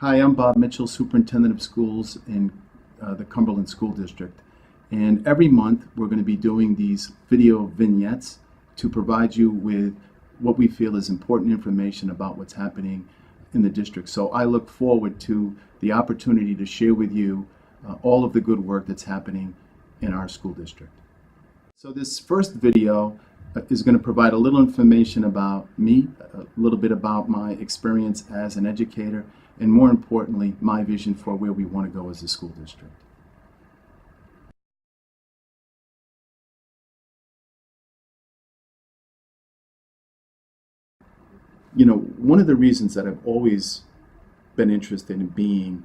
Hi, I'm Bob Mitchell, Superintendent of Schools in the Cumberland School District. And every month we're going to be doing these video vignettes to provide you with what we feel is important information about what's happening in the district. So I look forward to the opportunity to share with you all of the good work that's happening in our school district. So this first video is going to provide a little information about me, a little bit about my experience as an educator, and more importantly, my vision for where we want to go as a school district. You know, one of the reasons that I've always been interested in being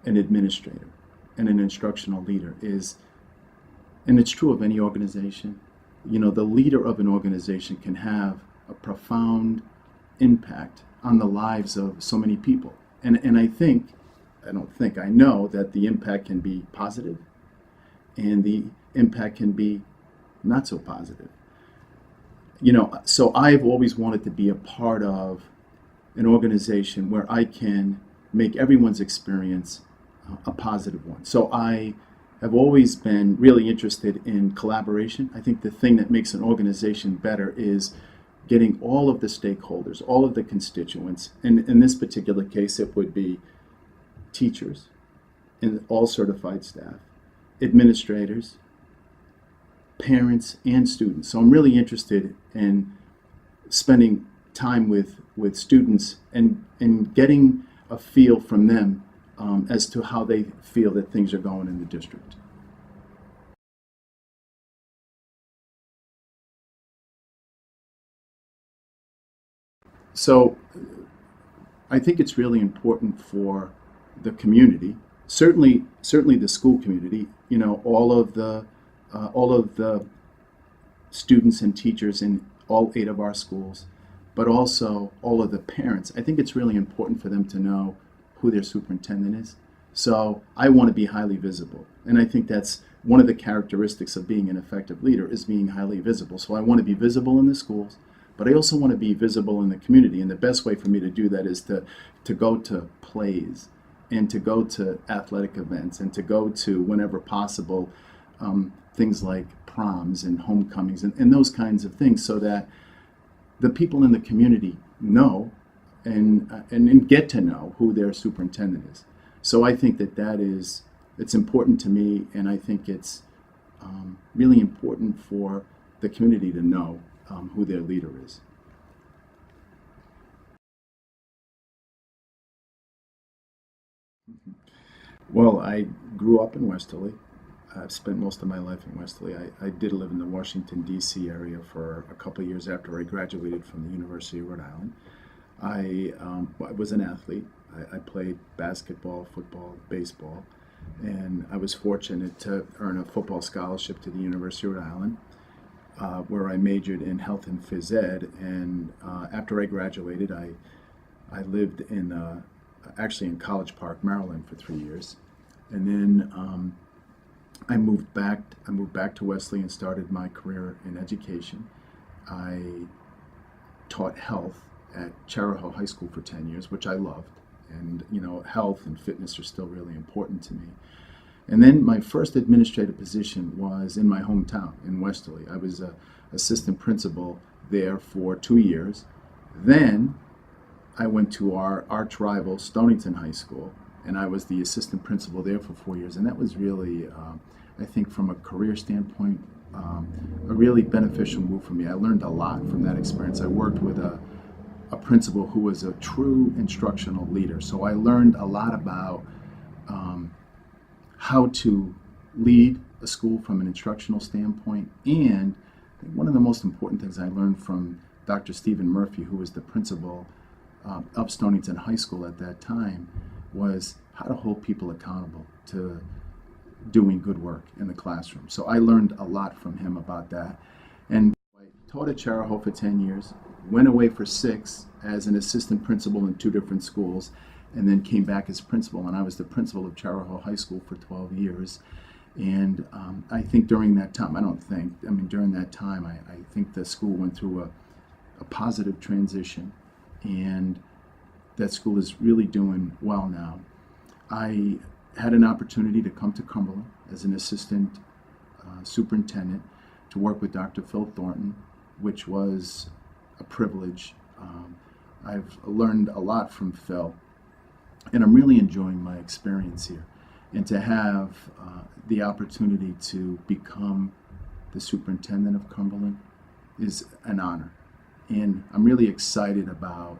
an administrator and an instructional leader is, and it's true of any organization, you know, the leader of an organization can have a profound impact on the lives of so many people. And I know that the impact can be positive and the impact can be not so positive. You know, so I've always wanted to be a part of an organization where I can make everyone's experience a positive one. So I have always been really interested in collaboration. I think the thing that makes an organization better is getting all of the stakeholders, all of the constituents, and in this particular case it would be teachers and all certified staff, administrators, parents, and students. So I'm really interested in spending time with students and getting a feel from them as to how they feel that things are going in the district. So I think it's really important for the community, certainly the school community, you know, all of the students and teachers in all 8 of our schools, but also all of the parents. I think it's really important for them to know who their superintendent is. So I want to be highly visible, and I think that's one of the characteristics of being an effective leader is being highly visible. So I want to be visible in the schools, but I also want to be visible in the community, and the best way for me to do that is to go to plays and to go to athletic events and to go to, whenever possible, things like proms and homecomings and those kinds of things, so that the people in the community know and get to know who their superintendent is. So I think it's important to me, and I think it's really important for the community to know who their leader is. Well, I grew up in Westerly. I've spent most of my life in Westerly. I did live in the Washington, D.C. area for a couple of years after I graduated from the University of Rhode Island. I was an athlete. I played basketball, football, baseball, and I was fortunate to earn a football scholarship to the University of Rhode Island, where I majored in health and phys ed. And after I graduated, I lived actually in College Park, Maryland for 3 years. And then I moved back to Wesley and started my career in education. I taught health at Charahoe High School for 10 years, which I loved. And, you know, health and fitness are still really important to me. And then my first administrative position was in my hometown in Westerly. I was an assistant principal there for 2 years. Then I went to our arch rival, Stonington High School, and I was the assistant principal there for 4 years. And that was really, I think from a career standpoint, a really beneficial move for me. I learned a lot from that experience. I worked with a principal who was a true instructional leader. So I learned a lot about how to lead a school from an instructional standpoint. And one of the most important things I learned from Dr. Stephen Murphy, who was the principal of Stonington High School at that time, was how to hold people accountable to doing good work in the classroom. So I learned a lot from him about that. And I taught at Charahoe for 10 years, went away for 6 as an assistant principal in 2 different schools, and then came back as principal. And I was the principal of Charahoe High School for 12 years. And I think during that time, during that time, I think the school went through a positive transition. And that school is really doing well now. I had an opportunity to come to Cumberland as an assistant superintendent to work with Dr. Phil Thornton, which was a privilege. I've learned a lot from Phil, and I'm really enjoying my experience here. And to have the opportunity to become the superintendent of Cumberland is an honor. And I'm really excited about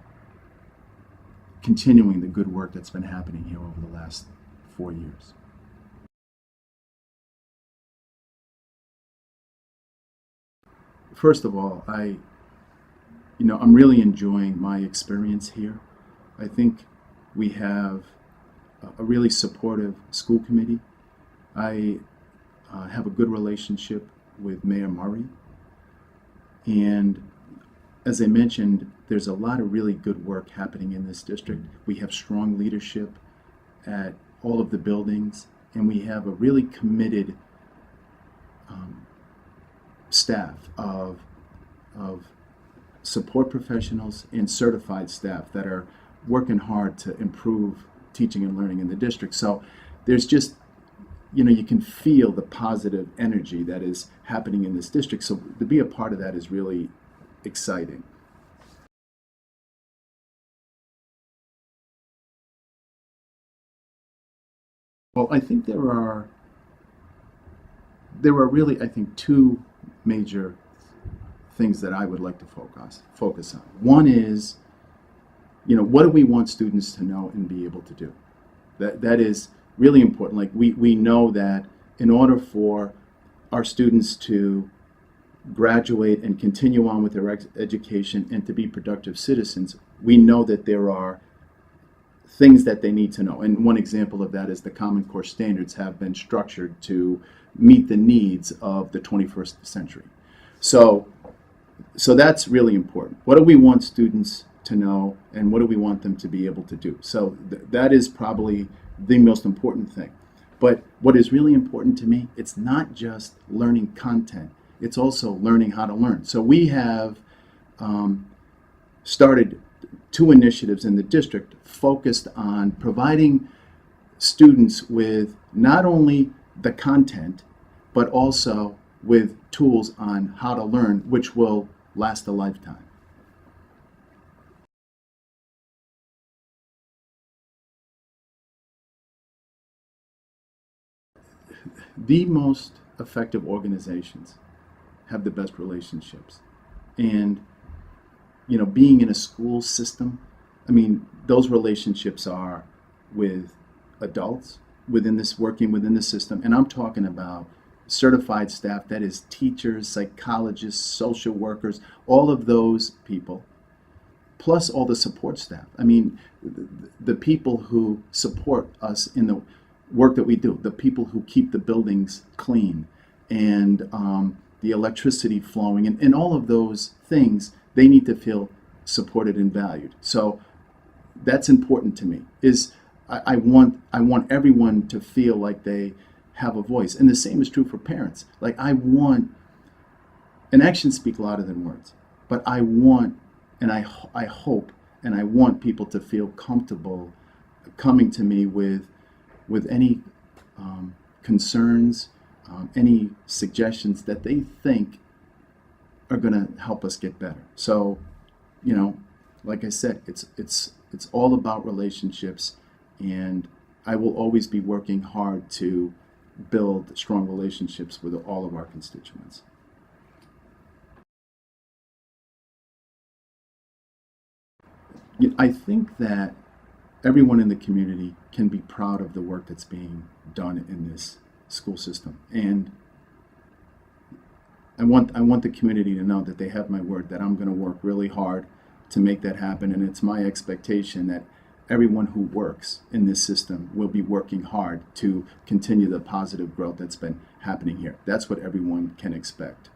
continuing the good work that's been happening here over the last 4 years. First of all, I'm really enjoying my experience here. I think we have a really supportive school committee. I have a good relationship with Mayor Murray. And as I mentioned, there's a lot of really good work happening in this district. We have strong leadership at all of the buildings, and we have a really committed staff of support professionals and certified staff that are working hard to improve teaching and learning in the district. So there's just, you can feel the positive energy that is happening in this district. So to be a part of that is really exciting. Well, I think there are really, I think, two major things that I would like to focus on. One is, what do we want students to know and be able to do? That is really important. Like we know that in order for our students to graduate and continue on with their education and to be productive citizens, we know that there are things that they need to know. And one example of that is the Common Core standards have been structured to meet the needs of the 21st century. So that's really important. What do we want students to know, and what do we want them to be able to do? So that is probably the most important thing. But what is really important to me, it's not just learning content, it's also learning how to learn. So we have started 2 initiatives in the district focused on providing students with not only the content, but also with tools on how to learn, which will last a lifetime. The most effective organizations have the best relationships. And, being in a school system, those relationships are with adults working within the system. And I'm talking about certified staff, that is teachers, psychologists, social workers, all of those people, plus all the support staff. The people who support us in the work that we do, the people who keep the buildings clean and the electricity flowing and all of those things, they need to feel supported and valued. So that's important to me. I want everyone to feel like they have a voice. And the same is true for parents. Like and actions speak louder than words, but I hope and I want people to feel comfortable coming to me with any concerns, any suggestions that they think are going to help us get better. So, like I said, it's all about relationships, and I will always be working hard to build strong relationships with all of our constituents. I think that everyone in the community can be proud of the work that's being done in this school system. And I want the community to know that they have my word, that I'm going to work really hard to make that happen. And it's my expectation that everyone who works in this system will be working hard to continue the positive growth that's been happening here. That's what everyone can expect.